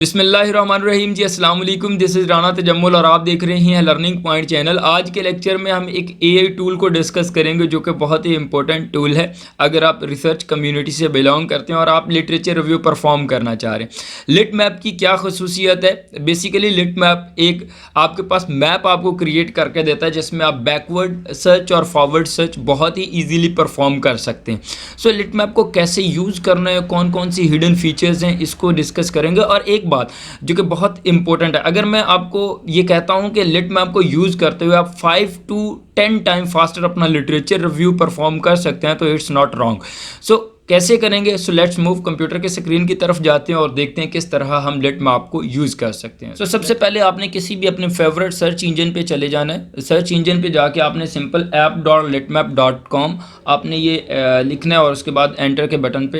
बिस्मिल्लाहिर्रहमानिर्रहीम जी, अस्सलाम वालेकुम। दिस इज़ राना तजम्मुल और आप देख रहे हैं लर्निंग पॉइंट चैनल। आज के लेक्चर में हम एक एआई टूल को डिस्कस करेंगे जो कि बहुत ही इंपॉर्टेंट टूल है अगर आप रिसर्च कम्युनिटी से बिलोंग करते हैं और आप लिटरेचर रिव्यू परफॉर्म करना चाह रहे हैं। लिट मैप की क्या खसूसियत है? बेसिकली लिट मैप एक आपके पास मैप आपको क्रिएट करके देता है जिसमें आप बैकवर्ड सर्च और फॉरवर्ड सर्च बहुत ही ईजीली परफॉर्म कर सकते हैं। सो लिट मैप को कैसे यूज़ करना है, कौन कौन सी हिडन फीचर्स हैं, इसको डिस्कस करेंगे। और एक बात जो कि बहुत इंपॉर्टेंट है, अगर मैं आपको ये कहता हूं कि लिट मैप को यूज़ करते हुए आप 5 to 10 टाइम फास्टर अपना लिटरेचर रिव्यू परफॉर्म कर सकते हैं तो इट्स नॉट रॉन्ग। सो कैसे करेंगे? सो लेट्स मूव कंप्यूटर के स्क्रीन की तरफ जाते हैं और देखते हैं किस तरह हम लिट मैप को यूज़ कर सकते हैं। सो सबसे पहले आपने किसी भी अपने फेवरेट सर्च इंजन पे चले जाना है। सर्च इंजन पे जाके आपने सिंपल app.litmap.com आपने ये लिखना है और उसके बाद एंटर के बटन पे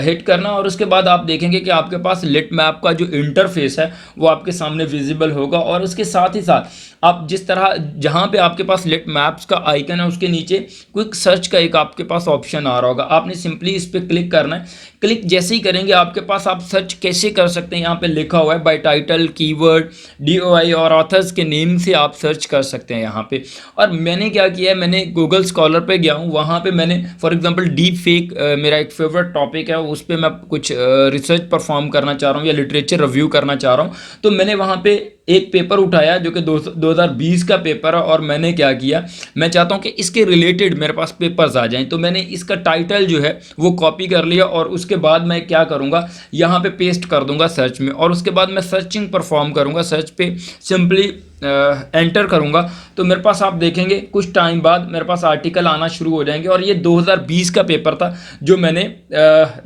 हिट करना और उसके बाद आप देखेंगे कि आपके पास लिट मैप का जो इंटरफेस है वो आपके सामने विजिबल होगा। और उसके साथ ही साथ आप जिस तरह जहाँ पे आपके पास लिट मैप्स का आइकन है उसके नीचे क्विक सर्च का एक आपके पास ऑप्शन आ रहा होगा, आपने सिंपली इस पर क्लिक करना है। क्लिक जैसे ही करेंगे आपके पास आप सर्च कैसे कर सकते हैं, यहाँ पे लिखा हुआ है बाय टाइटल, कीवर्ड, डीओआई और ऑथर्स के नेम से आप सर्च कर सकते हैं यहाँ पे। और मैंने क्या किया है, मैंने गूगल स्कॉलर पे गया हूँ, वहाँ पे मैंने फॉर एग्जांपल डीप फेक मेरा एक फेवरेट टॉपिक है, उस पर मैं कुछ रिसर्च परफॉर्म करना चाह रहा हूँ या लिटरेचर रिव्यू करना चाह रहा हूँ। तो मैंने वहाँ पे एक पेपर उठाया जो कि 2020 का पेपर है और मैंने क्या किया, मैं चाहता हूँ कि इसके रिलेटेड मेरे पास पेपर्स आ जाएं, तो मैंने इसका टाइटल जो है वो कॉपी कर लिया और उसके बाद मैं क्या करूँगा, यहाँ पे पेस्ट कर दूंगा सर्च में और उसके बाद मैं सर्चिंग परफॉर्म करूँगा। सर्च पे सिंपली एंटर करूँगा तो मेरे पास आप देखेंगे कुछ टाइम बाद मेरे पास आर्टिकल आना शुरू हो जाएंगे। और ये 2020 का पेपर था जो मैंने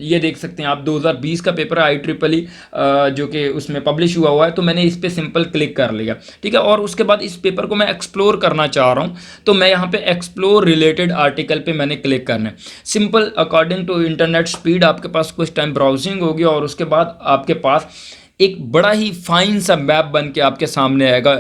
ये देख सकते हैं आप, 2020 का पेपर है IEEE जो कि उसमें पब्लिश हुआ है। तो मैंने इस पर सिंपल क्लिक कर लिया, ठीक है। और उसके बाद इस पेपर को मैं एक्सप्लोर करना चाह रहा हूँ तो मैं यहाँ पे एक्सप्लोर रिलेटेड आर्टिकल पे मैंने क्लिक करना है। Simple according to internet speed आपके पास कुछ टाइम ब्राउजिंग होगी और उसके बाद आपके पास एक बड़ा ही फाइन सा मैप बन के आपके सामने आएगा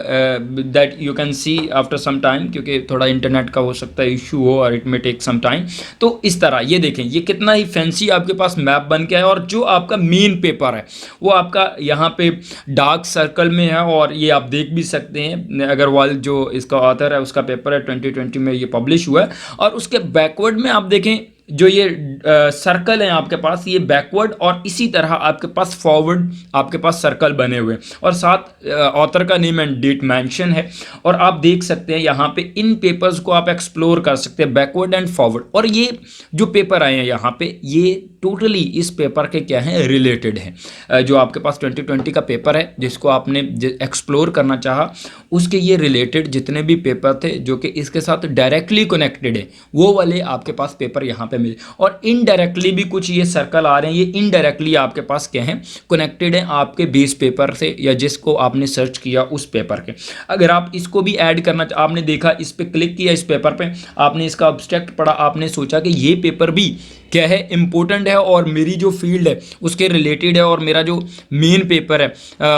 that you can see after some time, क्योंकि थोड़ा इंटरनेट का हो सकता है इशू हो और it may take some time. तो इस तरह ये देखें, ये कितना ही फैंसी आपके पास मैप बन के आया और जो आपका मेन पेपर है वो आपका यहाँ पे डार्क सर्कल में है। और ये आप देख भी सकते हैं, अग्रवाल जो इसका ऑथर है उसका पेपर है 2020 में ये पब्लिश हुआ है। और उसके बैकवर्ड में आप देखें जो ये सर्कल है आपके पास, ये बैकवर्ड और इसी तरह आपके पास फॉरवर्ड आपके पास सर्कल बने हुए और साथ ऑथर का नेम एंड डेट मेंशन है। और आप देख सकते हैं यहाँ पे इन पेपर्स को आप एक्सप्लोर कर सकते हैं बैकवर्ड एंड फॉरवर्ड। और ये जो पेपर आए हैं यहाँ पे ये टोटली इस पेपर के क्या हैं, रिलेटेड हैं। जो आपके पास 2020 का पेपर है जिसको आपने एक्सप्लोर करना चाहा उसके ये रिलेटेड जितने भी पेपर थे जो कि इसके साथ डायरेक्टली कनेक्टेड है वो वाले आपके पास पेपर यहाँ पे मिले। और इनडायरेक्टली भी कुछ ये सर्कल आ रहे हैं, ये इनडायरेक्टली आपके पास क्या है, कनेक्टेड है आपके बेस पेपर से या जिसको आपने सर्च किया उस पेपर के। अगर आप इसको भी ऐड करना, आपने देखा इस पर क्लिक किया इस पेपर पे, आपने इसका अब्स्ट्रैक्ट पढ़ा, आपने सोचा कि ये पेपर भी क्या है, इंपॉर्टेंट है और मेरी जो फील्ड है उसके रिलेटेड है और मेरा जो मेन पेपर है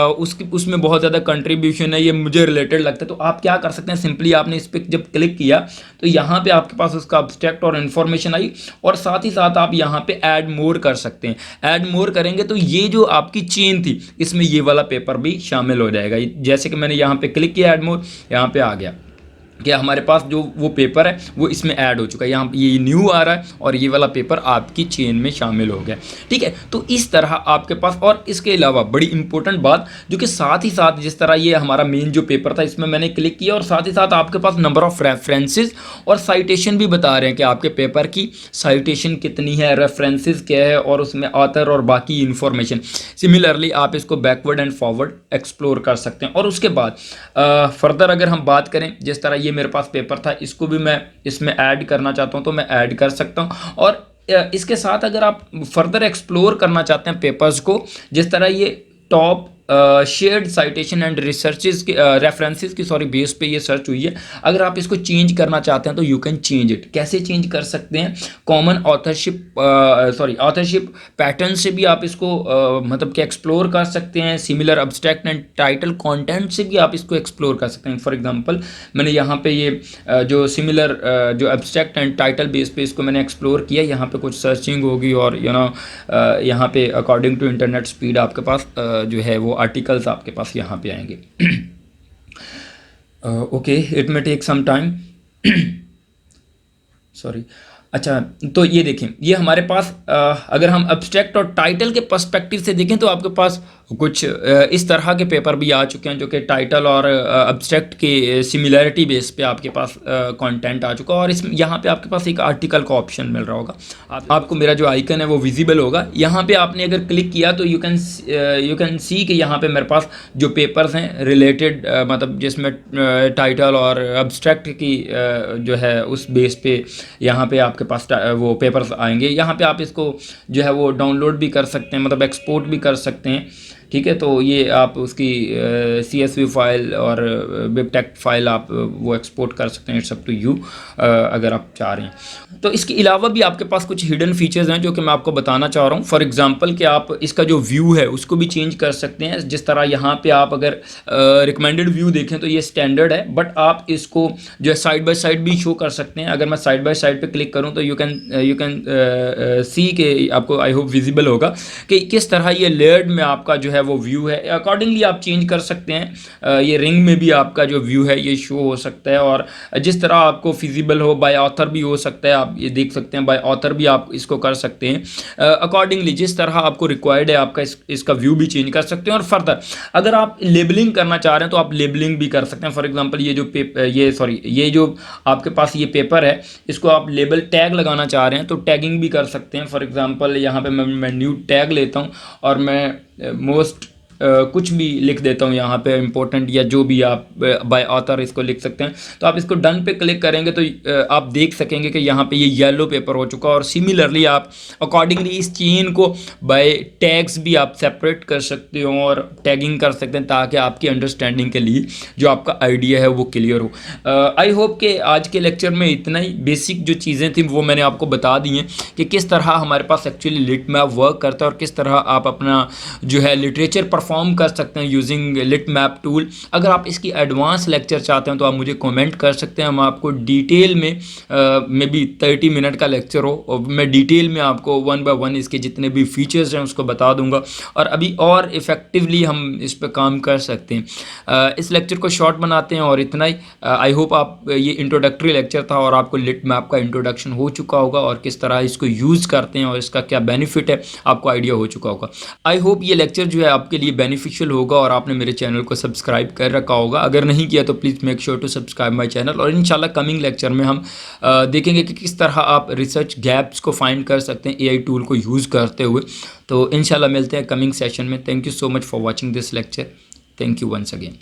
उसमें बहुत ज़्यादा कंट्रीब्यूशन है, ये मुझे रिलेटेड लगता है। तो आप क्या कर सकते हैं, सिंपली आपने इस पर जब क्लिक किया तो यहाँ पे आपके पास उसका अब्स्ट्रैक्ट और इन्फॉर्मेशन आई और साथ ही साथ आप यहाँ पे ऐड मोर कर सकते हैं। ऐड मोर करेंगे तो ये जो आपकी चेन थी इसमें ये वाला पेपर भी शामिल हो जाएगा। जैसे कि मैंने यहाँ पे क्लिक किया ऐड मोर, यहाँ पे आ गया कि हमारे पास जो वो पेपर है वो इसमें ऐड हो चुका है, यहाँ ये न्यू आ रहा है और ये वाला पेपर आपकी चेन में शामिल हो गया, ठीक है। तो इस तरह आपके पास, और इसके अलावा बड़ी इंपॉर्टेंट बात जो कि साथ ही साथ जिस तरह ये हमारा मेन जो पेपर था इसमें मैंने क्लिक किया और साथ ही साथ आपके पास नंबर ऑफ रेफरेंसेस और साइटेशन भी बता रहे हैं कि आपके पेपर की साइटेशन कितनी है, रेफरेंसेस क्या है और उसमें ऑथर और बाकी इंफॉर्मेशन। सिमिलरली आप इसको बैकवर्ड एंड फॉरवर्ड एक्सप्लोर कर सकते हैं। और उसके बाद फर्दर अगर हम बात करें, जिस तरह ये मेरे पास पेपर था इसको भी मैं इसमें ऐड करना चाहता हूं तो मैं ऐड कर सकता हूं। और इसके साथ अगर आप फर्दर एक्सप्लोर करना चाहते हैं पेपर्स को, जिस तरह ये top shared citation and researches के रेफरेंसेस की बेस पे ये सर्च हुई है। अगर आप इसको चेंज करना चाहते हैं तो यू कैन चेंज इट। कैसे चेंज कर सकते हैं? कॉमन ऑथरशिप पैटर्न से भी आप इसको मतलब कि एक्सप्लोर कर सकते हैं। Similar abstract and title content से भी आप इसको एक्सप्लोर कर सकते हैं। फॉर एग्जांपल मैंने यहाँ पे ये जो सिमिलर जो अब्स्ट्रैक्ट एंड टाइटल बेस पे इसको मैंने एक्सप्लोर किया। यहाँ पे कुछ सर्चिंग होगी और यहाँ पे अकॉर्डिंग टू इंटरनेट स्पीड आपके पास जो है वो आर्टिकल्स आपके पास यहाँ पे आएंगे। Okay, it may take some time, sorry. अच्छा, तो ये देखें, ये हमारे पास अगर हम अब्स्ट्रैक्ट और टाइटल के पर्सपेक्टिव से देखें तो आपके पास कुछ इस तरह के पेपर भी आ चुके हैं जो कि टाइटल और अब्स्ट्रैक्ट के सिमिलरिटी बेस पे आपके पास कंटेंट आ चुका है। और इस यहाँ पे आपके पास एक आर्टिकल का ऑप्शन मिल रहा होगा। आपको मेरा जो आइकन है वो विजिबल होगा। यहाँ पे आपने अगर क्लिक किया तो यू कैन सी कि यहाँ पे मेरे पास जो पेपर्स हैं रिलेटेड, मतलब जिसमें टाइटल और अब्स्ट्रैक्ट की जो है उस बेस पे यहाँ पे आपके पास वो पेपर्स आएंगे। यहाँ पे आप इसको जो है वो डाउनलोड भी कर सकते हैं, मतलब एक्सपोर्ट भी कर सकते हैं। ठीक है, तो ये आप उसकी CSV फाइल और बिबटेक्ट फाइल आप वो एक्सपोर्ट कर सकते हैं। इट्स अप टू यू अगर आप चाह रहे हैं। तो इसके अलावा भी आपके पास कुछ हिडन फीचर्स हैं जो कि मैं आपको बताना चाह रहा हूँ। फॉर एग्जांपल कि आप इसका जो व्यू है उसको भी चेंज कर सकते हैं। जिस तरह यहाँ पे आप अगर रिकमेंडेड व्यू देखें तो ये स्टैंडर्ड है, बट आप इसको जो है साइड बाय साइड भी शो कर सकते हैं। अगर मैं साइड बाय साइड पे क्लिक करूँ तो यू कैन सी के आपको आई होप विजिबल होगा कि किस तरह ये लेयर्ड में आपका जो है वो व्यू है। अकॉर्डिंगली आप चेंज कर सकते हैं। ये रिंग में भी आपका जो व्यू है ये शो हो सकता है, और जिस तरह आपको फिजिबल हो, बाय ऑथर भी हो सकता है। आप ये देख सकते हैं, बाय ऑथर भी आप इसको कर सकते हैं। अकॉर्डिंगली जिस तरह आपको रिक्वायर्ड है आपका इसका व्यू भी चेंज कर सकते हैं। और फर्दर अगर आप लेबलिंग करना चाह रहे हैं तो आप लेबलिंग भी कर सकते हैं। फॉर एग्जाम्पल ये जो आपके पास ये पेपर है, इसको आप लेबल टैग लगाना चाह रहे हैं तो टैगिंग भी कर सकते हैं। फॉर एग्जाम्पल यहाँ पे मैं न्यू टैग लेता हूँ और मैं मोस्ट कुछ भी लिख देता हूँ यहाँ पे, इम्पोर्टेंट या जो भी आप बाय ऑथर इसको लिख सकते हैं। तो आप इसको डन पे क्लिक करेंगे तो आप देख सकेंगे कि यहाँ पे ये येलो पेपर हो चुका है। और सिमिलरली आप अकॉर्डिंगली इस चेन को बाय टैग्स भी आप सेपरेट कर सकते हो और टैगिंग कर सकते हैं, ताकि आपकी अंडरस्टैंडिंग के लिए जो आपका आइडिया है वो क्लियर हो। आई होप कि आज के लेक्चर में इतना ही बेसिक जो चीज़ें थी वो मैंने आपको बता दी हैं कि किस तरह हमारे पास एक्चुअली लिट मैप वर्क करता है और किस तरह आप अपना जो है लिटरेचर परफॉर्म कर सकते हैं यूजिंग लिट मैप टूल। अगर आप इसकी एडवांस लेक्चर चाहते हैं तो आप मुझे कमेंट कर सकते हैं। हम आपको डिटेल में भी 30 मिनट का लेक्चर हो और मैं डिटेल में आपको 1 बाय 1 इसके जितने भी फीचर्स हैं उसको बता दूंगा, और अभी और इफ़ेक्टिवली हम इस पर काम कर सकते हैं। इस लेक्चर को शॉर्ट बनाते हैं और इतना ही। आई होप आप ये इंट्रोडक्टरी लेक्चर था और आपको लिट मैप का इंट्रोडक्शन हो चुका होगा और किस तरह इसको यूज़ करते हैं और इसका क्या बेनिफिट है आपको आइडिया हो चुका होगा। आई होप ये लेक्चर जो है आपके लिए बेनिफिशियल होगा और आपने मेरे चैनल को सब्सक्राइब कर रखा होगा। अगर नहीं किया तो please make sure to subscribe my channel. और इंशाल्लाह कमिंग लेक्चर में हम देखेंगे कि किस तरह आप रिसर्च गैप्स को फाइंड कर सकते हैं AI टूल को यूज़ करते हुए। तो इंशाल्लाह मिलते हैं कमिंग सेशन में। Thank you so much for watching this lecture. Thank you once again.